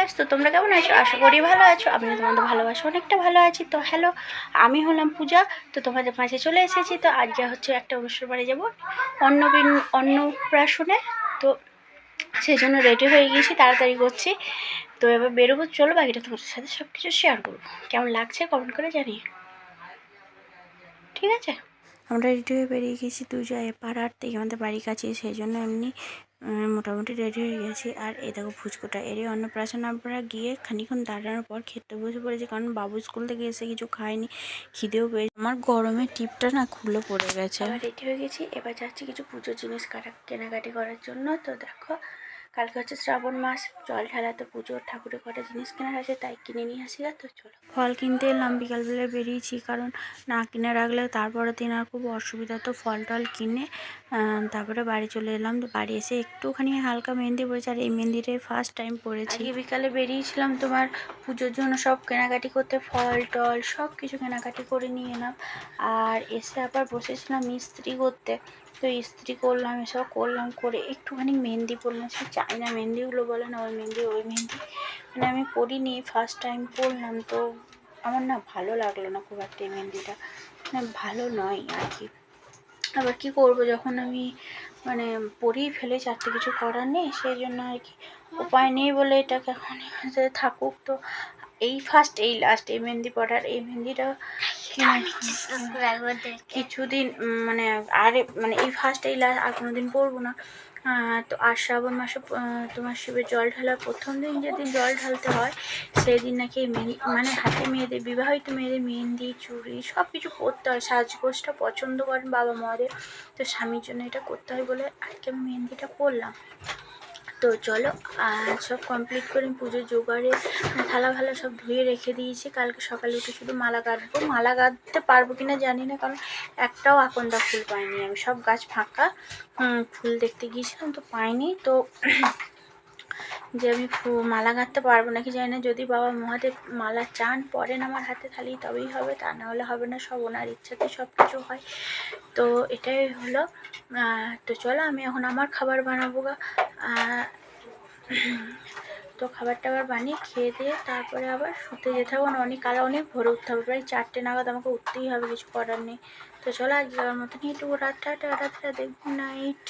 Guys, তো তোমরা কেমন আছো? আশা করি ভালো আছো। আমি তোমাদের ভালোবাসা অনেকটা ভালো আছি। তো হ্যালো, আমি হলাম পূজা। তো তোমাদের মাঝে চলে এসেছি। তো আজকে হচ্ছে একটা অনুষ্ঠান বাড়ি যাবো, অন্নপ্রাশনে। তো সেই জন্য রেডি হয়ে গিয়েছি, তাড়াতাড়ি করছি। তো এবার বেরোবো, চলো বাকিটা তোমাদের সাথে সব কিছু শেয়ার করবো। কেমন লাগছে কমেন্ট করে জানিয়ে, ঠিক আছে? আমরা রেডি হয়ে বেরিয়ে গেছি দুজায় পাড়ার থেকে, আমাদের বাড়ির কাছে, সেই জন্য এমনি মোটামুটি রেডি হয়ে গেছি। আর এই দেখো ফুচকোটা, এরই অন্নপ্রাশন। আমরা গিয়ে খানিক্ষণ দাঁড়ানোর পর খেতে বসে পড়েছি, কারণ বাবু স্কুল থেকে এসে কিছু খায়নি, খিদেও পেয়েছে। আমার গরমে টিপটা না খুলে পড়ে গেছে। আবার রেডি হয়ে গেছি, এবার যাচ্ছি কিছু পুজোর জিনিস কেনাকাটি করার জন্য। তো দেখো, কালকে হচ্ছে শ্রাবণ মাস, জল ঢালা, তো পুজোর ঠাকুরের কটা জিনিস কেনার আছে, তাই কিনে নিয়ে আসি। তো চলো, ফল কিনতে এলাম, বিকালবেলা বেরিয়েছি, কারণ না কিনে রাখলে তারপরের দিন আর খুব অসুবিধা। তো ফল টল কিনে তারপরে বাড়ি চলে এলাম। তো বাড়ি এসে একটুখানি হালকা মেহেন্দি পড়েছে, আর এই মেহেন্দিটাই ফার্স্ট টাইম পড়েছি। আজকে বিকালে বেরিয়েছিলাম তোমার পুজোর জন্য সব কেনাকাটি করতে, ফল টল সব কিছু কেনাকাটি করে নিয়ে এলাম। আর এসে আবার বসেছিলাম ইস্ত্রি করতে। তো ইস্ত্রি করলাম, এসব করলাম, করে একটুখানি মেহেন্দি পরলাম। সে চাইনা মেহেন্দিগুলো বলে না, ওই মেহেন্দি মানে আমি পরিনি, ফার্স্ট টাইম পরলাম। তো আমার না ভালো লাগলো না খুব একটা, এই মেহেন্দিটা মানে ভালো নয় আর কি। আবার কি করব, যখন আমি মানে পরেই ফেলেছি, আর তো কিছু করার নেই, সেই জন্য আর কি উপায় নেই বলে এটাকে এখন থাকুক। তো এই ফার্স্ট এই লাস্ট এই মেহেন্দি পড়ার, এই মেহেন্দিটা কিছুদিন মানে আর মানে এই ফার্স্ট এই লাস্ট, আর কোনোদিন পরবো না। তো আর শ্রাবণ মাসে তোমার শিবের জল ঢালার প্রথম দিন যেদিন জল ঢালতে হয়, সেই দিন নাকি মানে হাতে মেয়েদের, বিবাহিত মেয়েদের মেহেন্দি চুড়ি সব কিছু পরতে হয়, সাজগোজটা পছন্দ করেন বাবা মাদের। তো স্বামীর জন্য এটা করতে হয় বলে আজকে আমি মেহেন্দিটা করলাম। তো চলো, সব কমপ্লিট করে পুজোর জোগাড়ে থালা ভালা সব ধুয়ে রেখে দিয়েছি। কালকে সকালে উঠে শুধু মালা গাঁথবো। মালা গাঁথতে পারবো কিনা জানি না, কারণ একটাও আকন্দা ফুল পাইনি আমি, সব গাছ ফাঁকা। ফুল দেখতে গিয়েছিলাম তো পাইনি। তো যে আমি মালা গাঁথতে পারবো নাকি জানি না। যদি বাবা মহাদেব মালা চান পরেন আমার হাতে, তাহলেই তবেই হবে, তা না হলে হবে না। সব ওনার ইচ্ছাতে সব কিছু হয়। তো এটাই হলো। তো চলো, আমি এখন আমার খাবার বানাবো গা। তো খাবার টাবার বানিয়ে খেয়ে দিয়ে তারপরে আবার শুতে যেতে হবে, অনেক ভোরে উঠতে হবে, প্রায় 4টে নাগাদ আমাকে উঠতেই হবে, কিছু করার নেই। তো চলো, আজকে যাওয়ার মতন একটু রাত, টাটা, গুড নাইট।